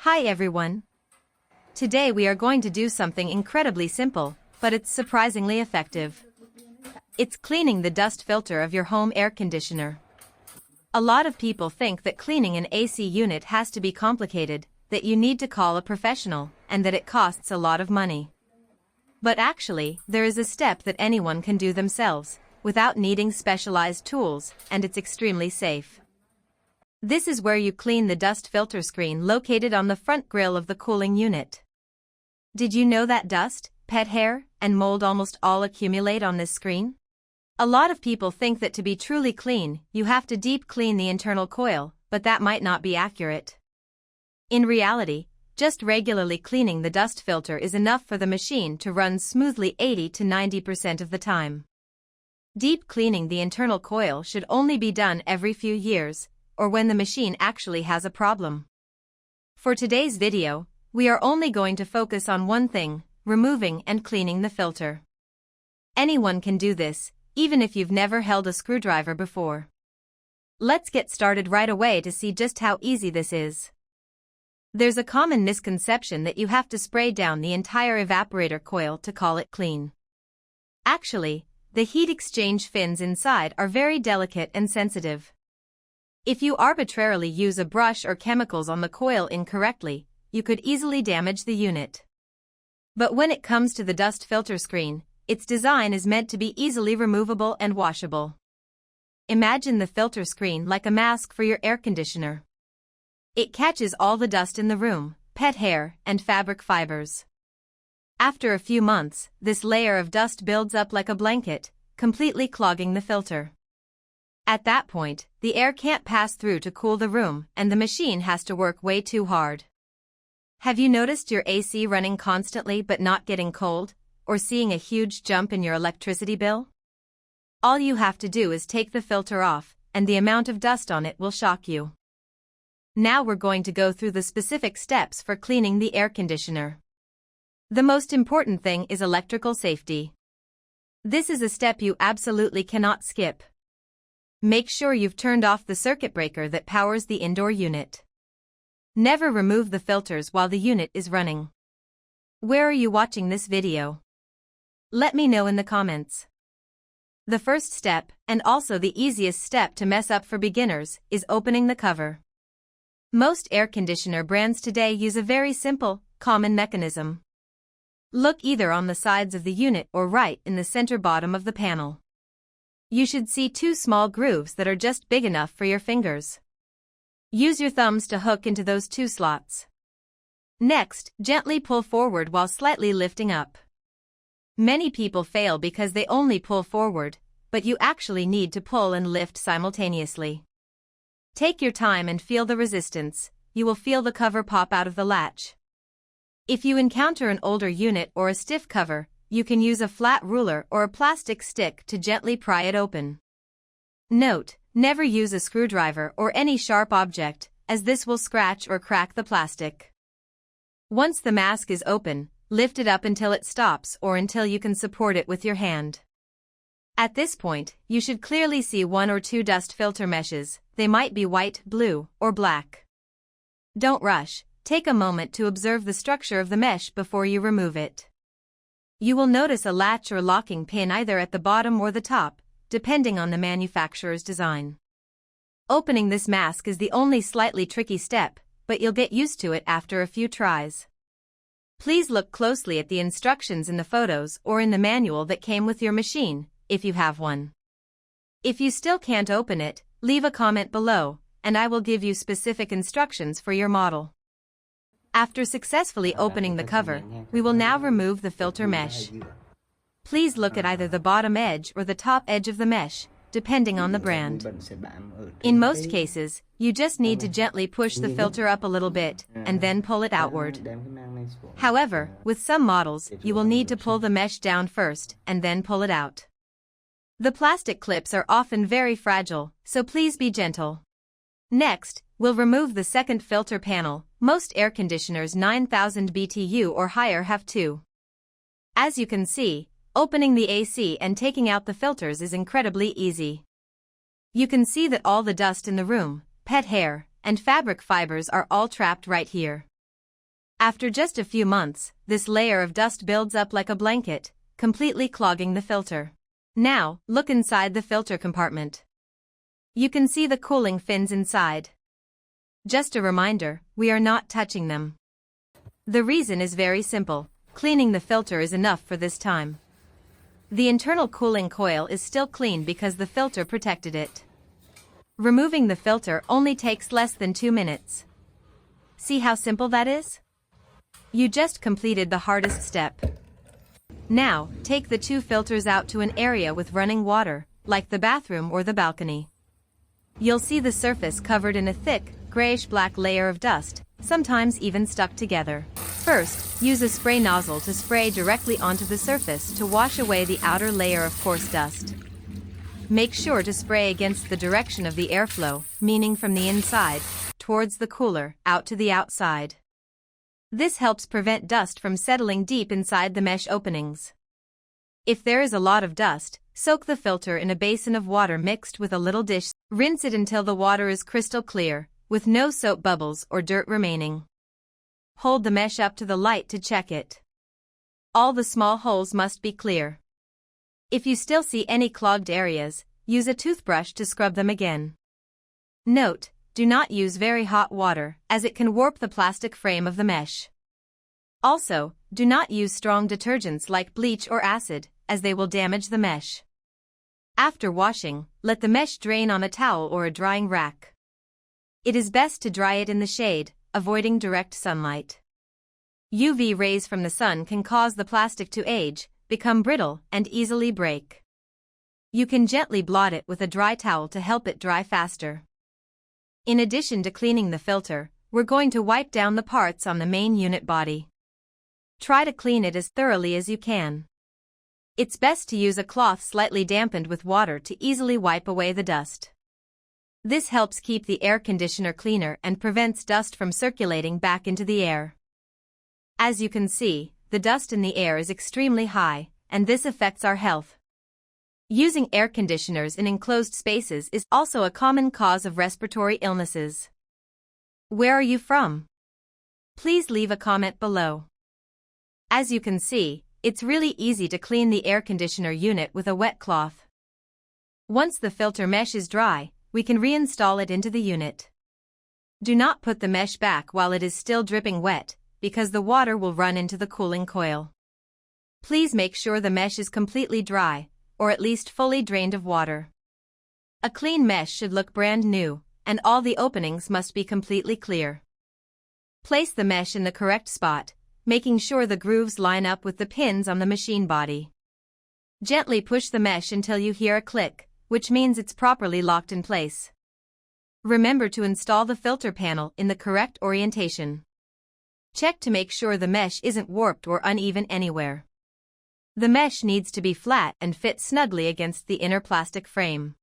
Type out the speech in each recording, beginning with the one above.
Hi everyone. Today we are going to do something incredibly simple, but it's surprisingly effective. It's cleaning the dust filter of your home air conditioner. A lot of people think that cleaning an AC unit has to be complicated, that you need to call a professional, and that it costs a lot of money. But actually, there is a step that anyone can do themselves, without needing specialized tools, and it's extremely safe. This is where you clean the dust filter screen located on the front grille of the cooling unit. Did you know that dust, pet hair, and mold almost all accumulate on this screen? A lot of people think that to be truly clean, you have to deep clean the internal coil, but that might not be accurate. In reality, just regularly cleaning the dust filter is enough for the machine to run smoothly 80 to 90% of the time. Deep cleaning the internal coil should only be done every few years, or when the machine actually has a problem. For today's video, we are only going to focus on one thing: removing and cleaning the filter. Anyone can do this, even if you've never held a screwdriver before. Let's get started right away to see just how easy this is. There's a common misconception that you have to spray down the entire evaporator coil to call it clean. Actually, the heat exchange fins inside are very delicate and sensitive. If you arbitrarily use a brush or chemicals on the coil incorrectly, you could easily damage the unit. But when it comes to the dust filter screen, its design is meant to be easily removable and washable. Imagine the filter screen like a mask for your air conditioner. It catches all the dust in the room, pet hair, and fabric fibers. After a few months, this layer of dust builds up like a blanket, completely clogging the filter. At that point, the air can't pass through to cool the room, and the machine has to work way too hard. Have you noticed your AC running constantly but not getting cold, or seeing a huge jump in your electricity bill? All you have to do is take the filter off, and the amount of dust on it will shock you. Now we're going to go through the specific steps for cleaning the air conditioner. The most important thing is electrical safety. This is a step you absolutely cannot skip. Make sure you've turned off the circuit breaker that powers the indoor unit. Never remove the filters while the unit is running. Where are you watching this video? Let me know in the comments. The first step, and also the easiest step to mess up for beginners, is opening the cover. Most air conditioner brands today use a very simple, common mechanism. Look either on the sides of the unit or right in the center bottom of the panel. You should see two small grooves that are just big enough for your fingers. Use your thumbs to hook into those two slots. Next, gently pull forward while slightly lifting up. Many people fail because they only pull forward, but you actually need to pull and lift simultaneously. Take your time and feel the resistance. You will feel the cover pop out of the latch. If you encounter an older unit or a stiff cover, you can use a flat ruler or a plastic stick to gently pry it open. Note: never use a screwdriver or any sharp object, as this will scratch or crack the plastic. Once the mask is open, lift it up until it stops or until you can support it with your hand. At this point, you should clearly see one or two dust filter meshes. They might be white, blue, or black. Don't rush. Take a moment to observe the structure of the mesh before you remove it. You will notice a latch or locking pin either at the bottom or the top, depending on the manufacturer's design. Opening this mask is the only slightly tricky step, but you'll get used to it after a few tries. Please look closely at the instructions in the photos or in the manual that came with your machine, if you have one. If you still can't open it, leave a comment below, and I will give you specific instructions for your model. After successfully opening the cover, we will now remove the filter mesh. Please look at either the bottom edge or the top edge of the mesh, depending on the brand. In most cases, you just need to gently push the filter up a little bit, and then pull it outward. However, with some models, you will need to pull the mesh down first, and then pull it out. The plastic clips are often very fragile, so please be gentle. Next, we'll remove the second filter panel. Most air conditioners 9000 BTU or higher have two. As you can see, opening the AC and taking out the filters is incredibly easy. You can see that all the dust in the room, pet hair, and fabric fibers are all trapped right here. After just a few months, this layer of dust builds up like a blanket, completely clogging the filter. Now, look inside the filter compartment. You can see the cooling fins inside. Just a reminder, we are not touching them. The reason is very simple: cleaning the filter is enough for this time. The internal cooling coil is still clean because the filter protected it. Removing the filter only takes less than 2 minutes. See how simple that is? You just completed the hardest step. Now, take the 2 filters out to an area with running water, like the bathroom or the balcony. You'll see the surface covered in a thick, grayish-black layer of dust, sometimes even stuck together. First, use a spray nozzle to spray directly onto the surface to wash away the outer layer of coarse dust. Make sure to spray against the direction of the airflow, meaning from the inside, towards the cooler, out to the outside. This helps prevent dust from settling deep inside the mesh openings. If there is a lot of dust, soak the filter in a basin of water mixed with a little dish. Rinse it until the water is crystal clear, with no soap bubbles or dirt remaining. Hold the mesh up to the light to check it. All the small holes must be clear. If you still see any clogged areas, use a toothbrush to scrub them again. Note: do not use very hot water, as it can warp the plastic frame of the mesh. Also, do not use strong detergents like bleach or acid, as they will damage the mesh. After washing, let the mesh drain on a towel or a drying rack. It is best to dry it in the shade, avoiding direct sunlight. UV rays from the sun can cause the plastic to age, become brittle, and easily break. You can gently blot it with a dry towel to help it dry faster. In addition to cleaning the filter, we're going to wipe down the parts on the main unit body. Try to clean it as thoroughly as you can. It's best to use a cloth slightly dampened with water to easily wipe away the dust. This helps keep the air conditioner cleaner and prevents dust from circulating back into the air. As you can see, the dust in the air is extremely high, and this affects our health. Using air conditioners in enclosed spaces is also a common cause of respiratory illnesses. Where are you from? Please leave a comment below. As you can see, it's really easy to clean the air conditioner unit with a wet cloth. Once the filter mesh is dry, we can reinstall it into the unit. Do not put the mesh back while it is still dripping wet, because the water will run into the cooling coil. Please make sure the mesh is completely dry, or at least fully drained of water. A clean mesh should look brand new, and all the openings must be completely clear. Place the mesh in the correct spot, making sure the grooves line up with the pins on the machine body. Gently push the mesh until you hear a click, which means it's properly locked in place. Remember to install the filter panel in the correct orientation. Check to make sure the mesh isn't warped or uneven anywhere. The mesh needs to be flat and fit snugly against the inner plastic frame.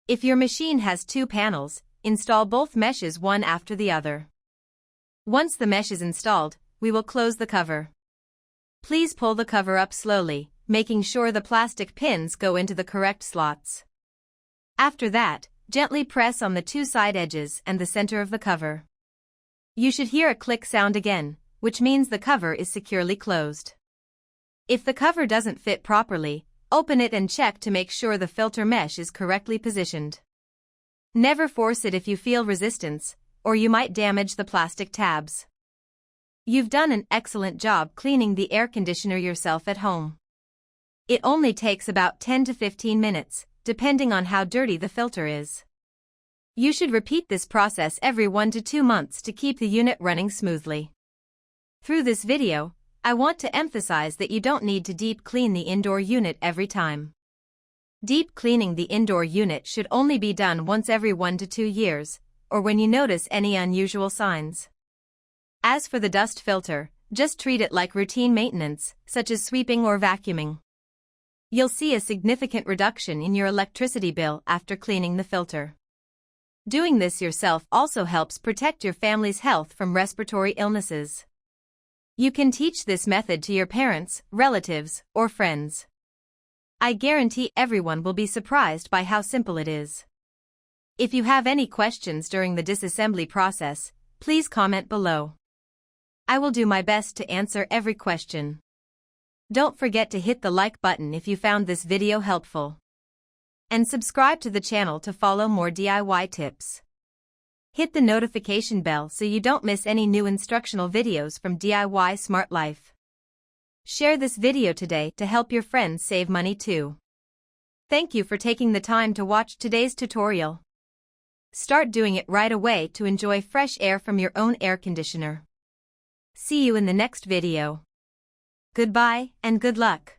If your machine has 2 panels, install both meshes one after the other. Once the mesh is installed, we will close the cover. Please pull the cover up slowly, making sure the plastic pins go into the correct slots. After that, gently press on the 2 side edges and the center of the cover. You should hear a click sound again, which means the cover is securely closed. If the cover doesn't fit properly, open it and check to make sure the filter mesh is correctly positioned. Never force it if you feel resistance, or you might damage the plastic tabs. You've done an excellent job cleaning the air conditioner yourself at home. It only takes about 10 to 15 minutes, depending on how dirty the filter is. You should repeat this process every 1 to 2 months to keep the unit running smoothly. Through this video, I want to emphasize that you don't need to deep clean the indoor unit every time. Deep cleaning the indoor unit should only be done once every 1 to 2 years, or when you notice any unusual signs. As for the dust filter, just treat it like routine maintenance, such as sweeping or vacuuming. You'll see a significant reduction in your electricity bill after cleaning the filter. Doing this yourself also helps protect your family's health from respiratory illnesses. You can teach this method to your parents, relatives, or friends. I guarantee everyone will be surprised by how simple it is. If you have any questions during the disassembly process, please comment below. I will do my best to answer every question. Don't forget to hit the like button if you found this video helpful. And subscribe to the channel to follow more DIY tips. Hit the notification bell so you don't miss any new instructional videos from DIY Smart Life. Share this video today to help your friends save money too. Thank you for taking the time to watch today's tutorial. Start doing it right away to enjoy fresh air from your own air conditioner. See you in the next video. Goodbye and good luck.